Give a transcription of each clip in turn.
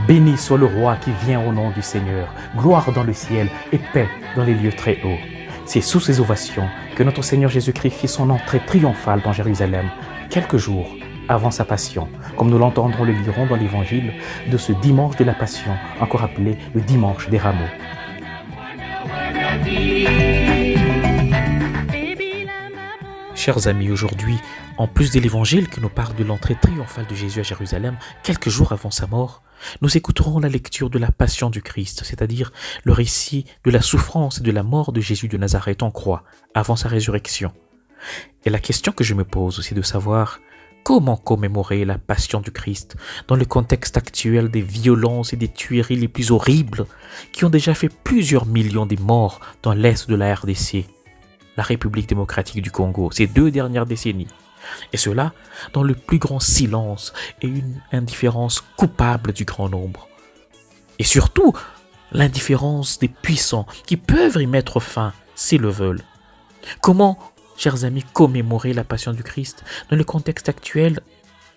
Béni soit le roi qui vient au nom du Seigneur, gloire dans le ciel et paix dans les lieux très hauts. C'est sous ces ovations que notre Seigneur Jésus-Christ fit son entrée triomphale dans Jérusalem, quelques jours avant sa passion, comme nous l'entendrons le lirons dans l'évangile de ce dimanche de la Passion, encore appelé le dimanche des rameaux. Chers amis, aujourd'hui, en plus de l'évangile qui nous parle de l'entrée triomphale de Jésus à Jérusalem, quelques jours avant sa mort, nous écouterons la lecture de la Passion du Christ, c'est-à-dire le récit de la souffrance et de la mort de Jésus de Nazareth en croix, avant sa résurrection. Et la question que je me pose, c'est de savoir comment commémorer la Passion du Christ dans le contexte actuel des violences et des tueries les plus horribles qui ont déjà fait plusieurs millions de morts dans l'est de la RDC, la République démocratique du Congo, ces 2 dernières décennies. Et cela dans le plus grand silence et une indifférence coupable du grand nombre. Et surtout, l'indifférence des puissants qui peuvent y mettre fin s'ils le veulent. Comment, chers amis, commémorer la Passion du Christ dans le contexte actuel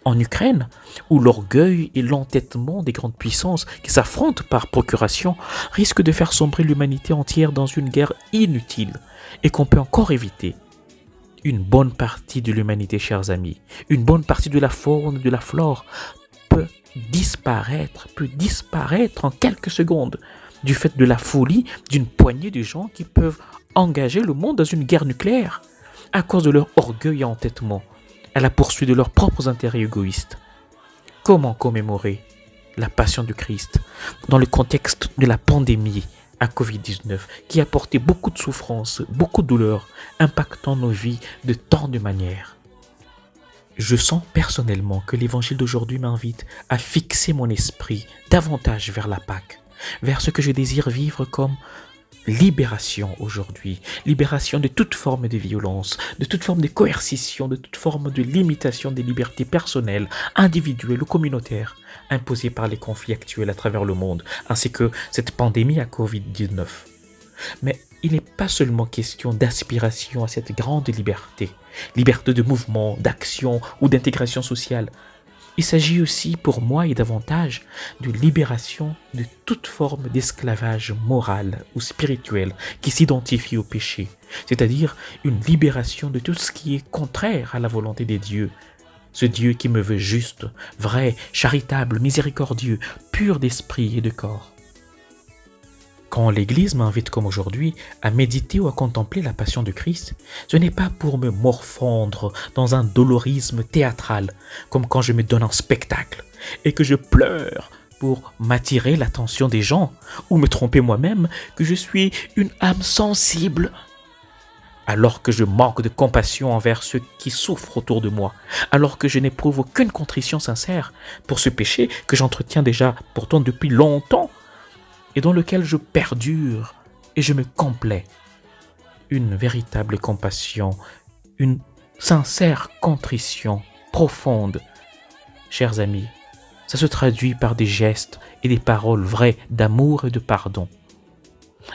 en Ukraine, où l'orgueil et l'entêtement des grandes puissances qui s'affrontent par procuration risquent de faire sombrer l'humanité entière dans une guerre inutile et qu'on peut encore éviter? Une bonne partie de l'humanité, chers amis, une bonne partie de la faune et de la flore peut disparaître en quelques secondes du fait de la folie d'une poignée de gens qui peuvent engager le monde dans une guerre nucléaire à cause de leur orgueil et entêtement, à la poursuite de leurs propres intérêts égoïstes. Comment commémorer la Passion du Christ dans le contexte de la pandémie à Covid-19 qui a apporté beaucoup de souffrance, beaucoup de douleur, impactant nos vies de tant de manières? Je sens personnellement que l'évangile d'aujourd'hui m'invite à fixer mon esprit davantage vers la Pâque, vers ce que je désire vivre comme libération aujourd'hui, libération de toute forme de violence, de toute forme de coercition, de toute forme de limitation des libertés personnelles, individuelles ou communautaires imposées par les conflits actuels à travers le monde, ainsi que cette pandémie à Covid-19. Mais il n'est pas seulement question d'aspiration à cette grande liberté, liberté de mouvement, d'action ou d'intégration sociale. Il s'agit aussi pour moi et davantage de libération de toute forme d'esclavage moral ou spirituel qui s'identifie au péché, c'est-à-dire une libération de tout ce qui est contraire à la volonté des dieux. Ce Dieu qui me veut juste, vrai, charitable, miséricordieux, pur d'esprit et de corps. Quand l'Église m'invite comme aujourd'hui à méditer ou à contempler la Passion du Christ, ce n'est pas pour me morfondre dans un dolorisme théâtral, comme quand je me donne un spectacle et que je pleure pour m'attirer l'attention des gens ou me tromper moi-même que je suis une âme sensible, alors que je manque de compassion envers ceux qui souffrent autour de moi, alors que je n'éprouve aucune contrition sincère pour ce péché que j'entretiens déjà pourtant depuis longtemps, et dans lequel je perdure et je me complais. Une véritable compassion, une sincère contrition profonde. Chers amis, ça se traduit par des gestes et des paroles vraies d'amour et de pardon.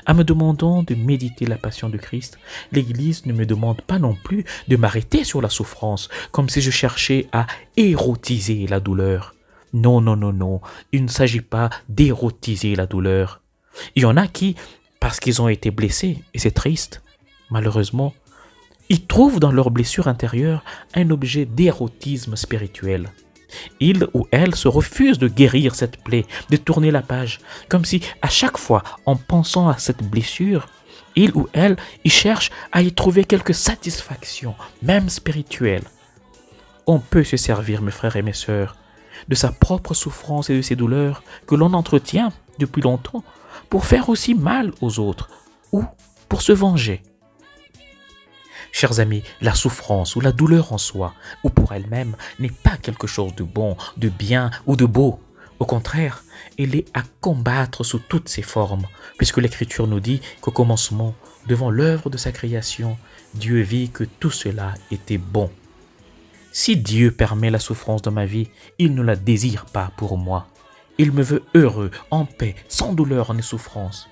En me demandant de méditer la Passion du Christ, l'Église ne me demande pas non plus de m'arrêter sur la souffrance, comme si je cherchais à érotiser la douleur. Non, non, non, non, il ne s'agit pas d'érotiser la douleur. Il y en a qui, parce qu'ils ont été blessés, et c'est triste, malheureusement, ils trouvent dans leur blessure intérieure un objet d'érotisme spirituel. Ils ou elles se refusent de guérir cette plaie, de tourner la page, comme si à chaque fois, en pensant à cette blessure, ils ou elles y cherchent à y trouver quelque satisfaction, même spirituelle. On peut se servir, mes frères et mes sœurs, de sa propre souffrance et de ses douleurs que l'on entretient depuis longtemps pour faire aussi mal aux autres ou pour se venger. Chers amis, la souffrance ou la douleur en soi ou pour elle-même n'est pas quelque chose de bon, de bien ou de beau. Au contraire, elle est à combattre sous toutes ses formes, puisque l'Écriture nous dit qu'au commencement, devant l'œuvre de sa création, Dieu vit que tout cela était bon. Si Dieu permet la souffrance dans ma vie, il ne la désire pas pour moi. Il me veut heureux, en paix, sans douleur ni souffrance.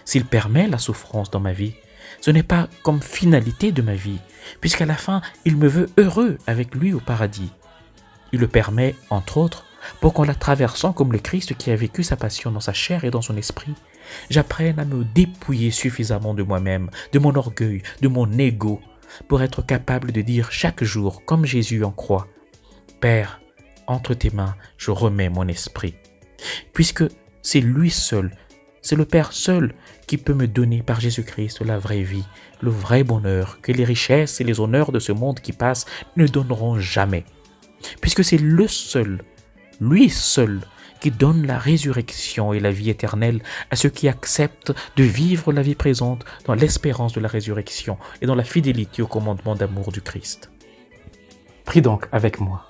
S'il permet la souffrance dans ma vie, Ce n'est pas comme finalité de ma vie, puisqu'à la fin, il me veut heureux avec lui au paradis. Il le permet, entre autres, pour qu'en la traversant comme le Christ qui a vécu sa passion dans sa chair et dans son esprit, j'apprenne à me dépouiller suffisamment de moi-même, de mon orgueil, de mon ego, pour être capable de dire chaque jour, comme Jésus en croit, « Père, entre tes mains, je remets mon esprit. » Puisque c'est lui seul, c'est le Père seul qui peut me donner par Jésus-Christ la vraie vie, le vrai bonheur que les richesses et les honneurs de ce monde qui passe ne donneront jamais. Puisque c'est le seul, lui seul, qui donne la résurrection et la vie éternelle à ceux qui acceptent de vivre la vie présente dans l'espérance de la résurrection et dans la fidélité au commandement d'amour du Christ. Prie donc avec moi.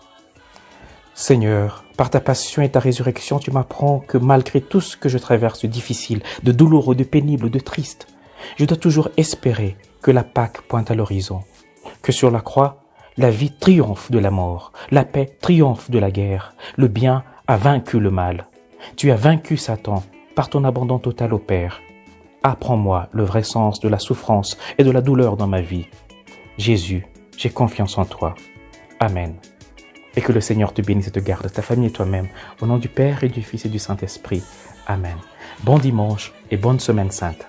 Seigneur, par ta passion et ta résurrection, tu m'apprends que malgré tout ce que je traverse de difficile, de douloureux, de pénible, de triste, je dois toujours espérer que la Pâque pointe à l'horizon, que sur la croix, la vie triomphe de la mort, la paix triomphe de la guerre, le bien a vaincu le mal. Tu as vaincu Satan par ton abandon total au Père. Apprends-moi le vrai sens de la souffrance et de la douleur dans ma vie. Jésus, j'ai confiance en toi. Amen. Et que le Seigneur te bénisse et te garde, ta famille et toi-même, au nom du Père et du Fils et du Saint-Esprit. Amen. Bon dimanche et bonne semaine sainte.